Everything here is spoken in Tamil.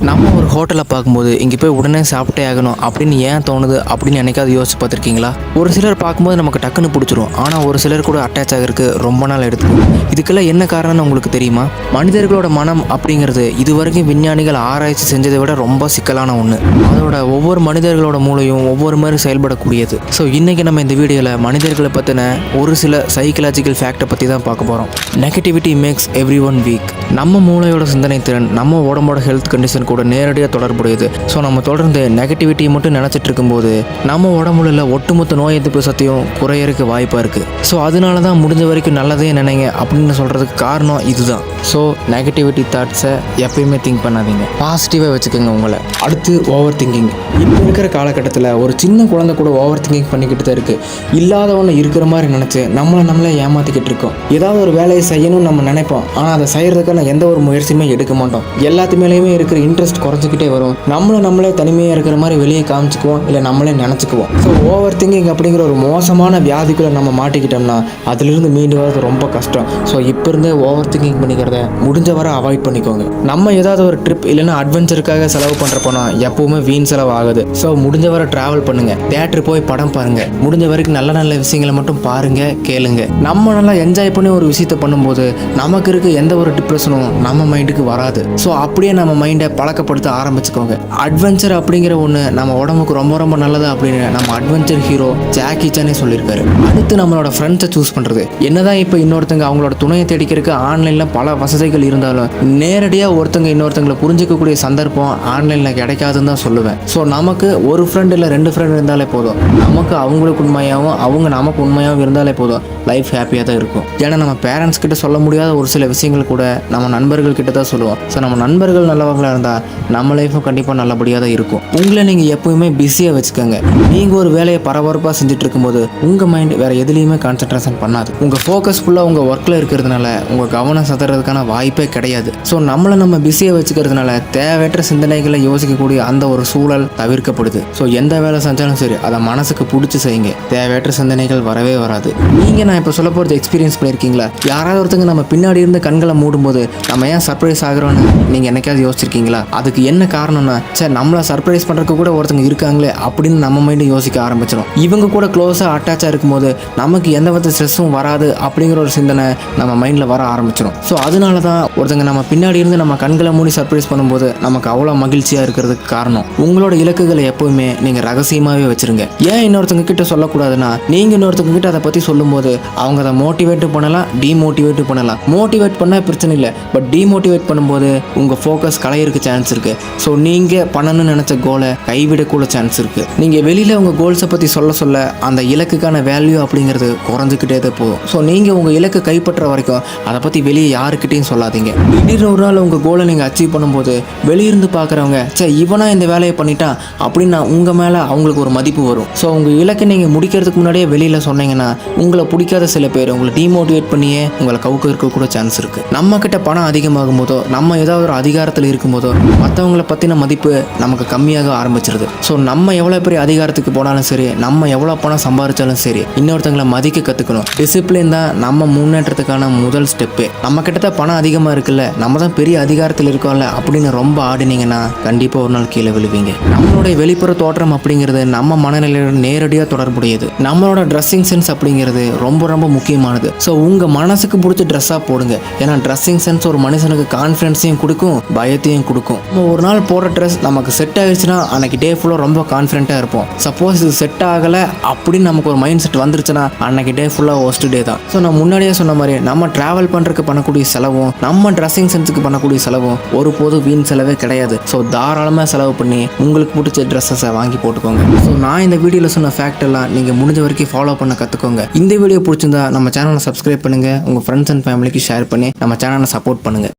நம்ம ஒரு ஹோட்டலில் பார்க்கும்போது இங்கே போய் உடனே சாப்பிட்டே ஆகணும் அப்படின்னு ஏன் தோணுது அப்படின்னு என்னைக்காவது யோசிச்சு பார்த்துருக்கீங்களா? ஒரு சிலர் பார்க்கும்போது நமக்கு டக்குன்னு பிடிச்சிரும், ஆனால் ஒரு சிலர் கூட அட்டாச் ஆகிறதுக்கு ரொம்ப நாள் எடுத்துக்கும். இதுக்கெல்லாம் என்ன காரணம்னு உங்களுக்கு தெரியுமா? மனிதர்களோட மனம் அப்படிங்கிறது இதுவரைக்கும் விஞ்ஞானிகள் ஆராய்ச்சி செஞ்சதை விட ரொம்ப சிக்கலான ஒன்று. அதோட ஒவ்வொரு மனிதர்களோட மூளையும் ஒவ்வொரு மாதிரி செயல்படக்கூடியது. ஸோ இன்றைக்கி நம்ம இந்த வீடியோவில் மனிதர்களை பற்றின ஒரு சில சைக்கலாஜிக்கல் ஃபேக்டை பற்றி தான் பார்க்க போகிறோம். Negativity makes everyone weak. நம்ம மூளையோட சிந்தனை திறன் நம்ம உடம்போட ஹெல்த் கண்டிஷன் கூட நேரடியாக தொடர்புடையது. ஸோ நம்ம தொடர்ந்து நெகட்டிவிட்டியை மட்டும் நினச்சிட்டு இருக்கும்போது நம்ம உடம்புல உள்ள ஒட்டுமொத்த நோய் எதிர்ப்பு சக்தியும் குறையறதுக்கு வாய்ப்பாக இருக்குது. ஸோ அதனால தான் முடிஞ்ச வரைக்கும் நல்லதே நினைங்க அப்படின்னு சொல்கிறதுக்கு காரணம் இதுதான். ஸோ நெகட்டிவிட்டி தாட்ஸை எப்பயுமே திங்க் பண்ணாதீங்க, பாசிட்டிவாக வச்சுக்கோங்க உங்களை. அடுத்து ஓவர் திங்கிங். இப்போ இருக்கிற காலகட்டத்தில் ஒரு சின்ன குழந்தை கூட ஓவர் திங்கிங் பண்ணிக்கிட்டு தான் இருக்குது. இல்லாதவனை இருக்கிற மாதிரி நினச்சி நம்மளே ஏமாற்றிக்கிட்டு இருக்கோம். ஏதாவது ஒரு வேலையை செய்யணும்னு நம்ம நினைப்போம், ஆனால் அதை செய்கிறதுக்கான எந்த ஒரு முயற்சியுமே எடுக்க மாட்டோம். எல்லாத்து மேலேயுமே இருக்கிற இன்ட்ரெஸ்ட் குறைஞ்சிக்கிட்டே வரும். நம்மளே தனிமையாக இருக்கிற மாதிரி வெளியே காமிச்சிக்குவோம், இல்லை நம்மளே நினச்சிக்குவோம். ஸோ ஓவர் திங்கிங் அப்படிங்கிற ஒரு மோசமான வியாதிக்குள்ளே நம்ம மாட்டிக்கிட்டோம்னா அதிலிருந்து மீண்டு வரது ரொம்ப கஷ்டம். ஸோ இப்போ இருந்தே ஓவர் திங்கிங் பண்ணிக்கிறத முடிஞ்ச வரை அவாய்ட் பண்ணிக்கோங்க. நம்ம ஏதாவது ஒரு ட்ரிப் இல்லைன்னா அட்வென்ச்சருக்காக செலவு பண்ணுற பணம் எப்பவுமே வீண் செலவு ஆகுது. ஸோ முடிஞ்ச வரை ட்ராவல் பண்ணுங்க, தியேட்டர் போய் படம் பாருங்க, முடிஞ்ச வரைக்கும் நல்ல நல்ல விஷயங்களை மட்டும் பாருங்க, கேளுங்க. நம்ம நல்லா என்ஜாய் பண்ணி ஒரு விஷயத்தை பண்ணும்போது நமக்கு இருக்க எந்த ஒரு டிப்ரெஷனும் நம்ம மைண்டுக்கு வராது. ஸோ அப்படியே நம்ம மைண்டை பழக்கப்படுத்த ஆரம்பிச்சுக்கோங்க. அட்வென்ச்சர் அப்படிங்கிற ஒன்று நம்ம உடம்புக்கு ரொம்ப ரொம்ப நல்லது அப்படின்னு நம்ம அட்வென்ச்சர் ஹீரோ ஜாக்கி சானே சொல்லியிருக்காரு. அடுத்து நம்மளோட ஃப்ரெண்ட்ஸை சூஸ் பண்ணுறது. என்னதான் இப்போ இன்னொருத்தங்க அவங்களோட துணையை தேடிக்கிறதுக்கு ஆன்லைனில் பல வசதிகள் இருந்தாலும் நேரடியாக ஒருத்தங்க இன்னொருத்தங்களை புரிஞ்சிக்கக்கூடிய சந்தர்ப்பம் ஆன்லைனில் கிடைக்காதுன்னு தான் சொல்லுவேன். ஸோ நமக்கு ஒரு ஃப்ரெண்ட் இல்லை 2 ஃப்ரெண்ட் இருந்தாலே போதும். நமக்கு அவங்களுக்கு உண்மையாகவும் அவங்க நமக்கு உண்மையாகவும் இருந்தாலே போதும். லைஃப் ஹாப்பியாக தான் இருக்கும். ஏன்னா நம்ம பேரண்ட்ஸ் கிட்ட சொல்ல முடியாத ஒரு சில விஷயங்கள் கூட நம்ம நண்பர்கள் கிட்ட தான் சொல்லுவோம். ஸோ நம்ம நண்பர்கள் நல்லவங்களாக இருந்தால் நம்ம லைஃப்பும் கண்டிப்பாக நல்லபடியாக தான் இருக்கும். உங்களை நீங்கள் எப்பவுமே பிஸியாக வச்சுக்கோங்க. நீங்கள் ஒரு வேலையை பரபரப்பாக செஞ்சுட்டு இருக்கும்போது உங்கள் மைண்ட் வேறு எதுலேயுமே கான்சன்ட்ரேஷன் பண்ணாது. உங்கள் ஃபோக்கஸ் ஃபுல்லாக உங்கள் ஒர்க்கில் இருக்கிறதுனால உங்கள் கவனம் சதுறதுக்கான வாய்ப்பே கிடையாது. ஸோ நம்மளை பிஸியாக வச்சுக்கிறதுனால தேவையற்ற சிந்தனைகளை யோசிக்கக்கூடிய அந்த ஒரு சூழல் தவிர்க்கப்படுது. ஸோ எந்த வேலை செஞ்சாலும் சரி அதை மனசுக்கு பிடிச்சி செய்யுங்க. தேவையற்ற சிந்தனைகள் வரவே வராது. நீங்கள் நான் இப்போ சொல்ல போகிறது எக்ஸ்பீரியன்ஸ் பண்ணியிருக்கீங்களா? யாராவது ஒருத்தங்க நம்ம பின்னாடி இருந்து கண்களை மூடும்போது நம்ம ஏன் சர்ப்ரைஸ் ஆகிறோன்னு நீங்கள் என்னைக்காவது யோசிச்சிருக்கீங்களா? அதுக்கு என்ன காரணம்னா, சரி நம்மளை சர்ப்ரைஸ் பண்ணுறதுக்கு கூட ஒருத்தங்க இருக்காங்களே அப்படின்னு நம்ம மைண்டு யோசிக்க ஆரம்பிச்சிடும். இவங்க கூட க்ளோஸாக அட்டாச்சாக இருக்கும்போது நமக்கு எந்த வித ஸ்ட்ரெஸ்ஸும் வராது அப்படிங்கிற ஒரு சிந்தனை நம்ம மைண்டில் வர ஆரம்பிச்சிடும். ஸோ அதனால தான் ஒருத்தங்க நம்ம பின்னாடி இருந்து நம்ம கண்களை மூடி சர்ப்ரைஸ் பண்ணும்போது நமக்கு அவ்வளோ மகிழ்ச்சியாக இருக்கிறதுக்கு காரணம். உங்களோட இலக்குகளை எப்போவுமே நீங்கள் ரகசியமாகவே வச்சுருங்க. ஏன் இன்னொருத்தங்க கிட்ட சொல்லக்கூடாதுன்னா, நீங்கள் இன்னொருத்தங்க கிட்ட அதை பற்றி சொல்லும்போது அவங்க அதை மோட்டிவேட்டும் பண்ணலாம், டீமோட்டிவேட்டும் பண்ணலாம். மோட்டிவேட் பண்ணால் பிரச்சனை இல்லை, பட் டீமோட்டிவேட் பண்ணும்போது உங்கள் ஃபோக்கஸ் கலையிறதுக்கு சான்ஸ் இருக்குது. ஸோ நீங்கள் பண்ணணும்னு நினச்ச கோலை கைவிடக்கூட சான்ஸ் இருக்குது. நீங்கள் வெளியில் உங்கள் கோல்ஸை பற்றி சொல்ல அந்த இலக்குக்கான வேல்யூ அப்படிங்கிறது குறைஞ்சிக்கிட்டே தான் போகும். ஸோ நீங்கள் உங்கள் இலக்கை கைப்பற்ற வரைக்கும் அதை பற்றி வெளியே யாருக்கிட்டையும் சொல்லாதீங்க. திடீர்னு ஒரு நாள் உங்கள் கோலை நீங்கள் அச்சீவ் பண்ணும்போது வெளியிருந்து பார்க்குறவங்க சே இவனா இந்த வேலையை பண்ணிட்டான் அப்படின்னா உங்கள் மேலே அவங்களுக்கு ஒரு மதிப்பு வரும். ஸோ உங்கள் இலக்கை நீங்கள் முடிக்கிறதுக்கு முன்னாடியே வெளியில் சொன்னீங்கன்னா உங்களை பிடிக்காத சில பேர் உங்களை டீமோட்டிவேட் பண்ணியே உங்களை கவுக்க இருக்க கூட சான்ஸ் இருக்குது. நம்ம கிட்ட பணம் அதிகமாகும் போதோ நம்ம ஏதாவது ஒரு அதிகாரத்தில் இருக்கும்போதோ மற்றவங்களை பற்றின மதிப்பு நமக்கு கம்மியாக ஆரம்பிச்சிருது. ஸோ நம்ம எவ்வளோ பெரிய அதிகாரத்துக்கு போனாலும் சரி, நம்ம எவ்வளோ பணம் சம்பாதிச்சாலும் சரி, இன்னொருத்தங்களை மதிக்க கற்றுக்கணும். டிசிப்ளின் தான் நம்ம முன்னேற்றத்துக்கான முதல் ஸ்டெப்பு. நம்ம கிட்ட பணம் அதிகமாக இருக்குல்ல, நம்ம தான் பெரிய அதிகாரத்தில் இருக்கோம்ல அப்படின்னு ரொம்ப ஆடினீங்கன்னா கண்டிப்பாக ஒரு நாள் கீழே விழுவீங்க. நம்மளுடைய வெளிப்புற தோற்றம் அப்படிங்கிறது நம்ம மனநிலையோட நேரடியாக தொடர்புடையது. நம்மளோட ட்ரெஸ்ஸிங் சென்ஸ் அப்படிங்கிறது ரொம்ப ரொம்ப முக்கியமானது. ஸோ உங்கள் மனசுக்கு பிடிச்ச ட்ரெஸ்ஸாக போடுங்க. ஏன்னா ட்ரெஸ்ஸிங் சென்ஸ் ஒரு மனுஷனுக்கு கான்ஃபிடன்ஸையும் கொடுக்கும், பயத்தையும் கொடுக்கும். நம்ம ஒரு நாள் போடுற ட்ரெஸ் நமக்கு செட் ஆகிடுச்சுன்னா அன்னைக்கு டே ஃபுல்லாக ரொம்ப கான்ஃபிடென்ட்டாக இருப்போம். சப்போஸ் இது செட் ஆகலை அப்படின்னு நமக்கு ஒரு மைண்ட் செட் வந்துருச்சுன்னா அன்னைக்கு டே ஃபுல்லாக ஒஸ்ட் டே தான். ஸோ நான் முன்னாடியே சொன்ன மாதிரி நம்ம ட்ராவல் பண்ணுறதுக்கு பண்ணக்கூடிய செலவும் நம்ம ட்ரெஸ்ஸிங் சென்ஸுக்கு பண்ணக்கூடிய செலவும் ஒருபோதும் வீண் செலவே கிடையாது. ஸோ தாராளமாக செலவு பண்ணி உங்களுக்கு பிடிச்ச ட்ரெஸ்ஸஸை வாங்கி போட்டுக்கோங்க. ஸோ நான் இந்த வீடியோவில் சொன்ன ஃபேக்ட் எல்லாம் நீங்கள் முடிஞ்ச வரைக்கும் ஃபாலோ பண்ண கற்றுக்கோங்க. இந்த வீடியோ பிடிச்சிருந்தா நம்ம சேனலை சப்ஸ்கிரைப் பண்ணுங்கள், உங்கள் ஃப்ரெண்ட்ஸ் அண்ட் ஃபேமிலிக்கு ஷேர் பண்ணி நம்ம சேனலை சப்போர்ட் பண்ணுங்கள்.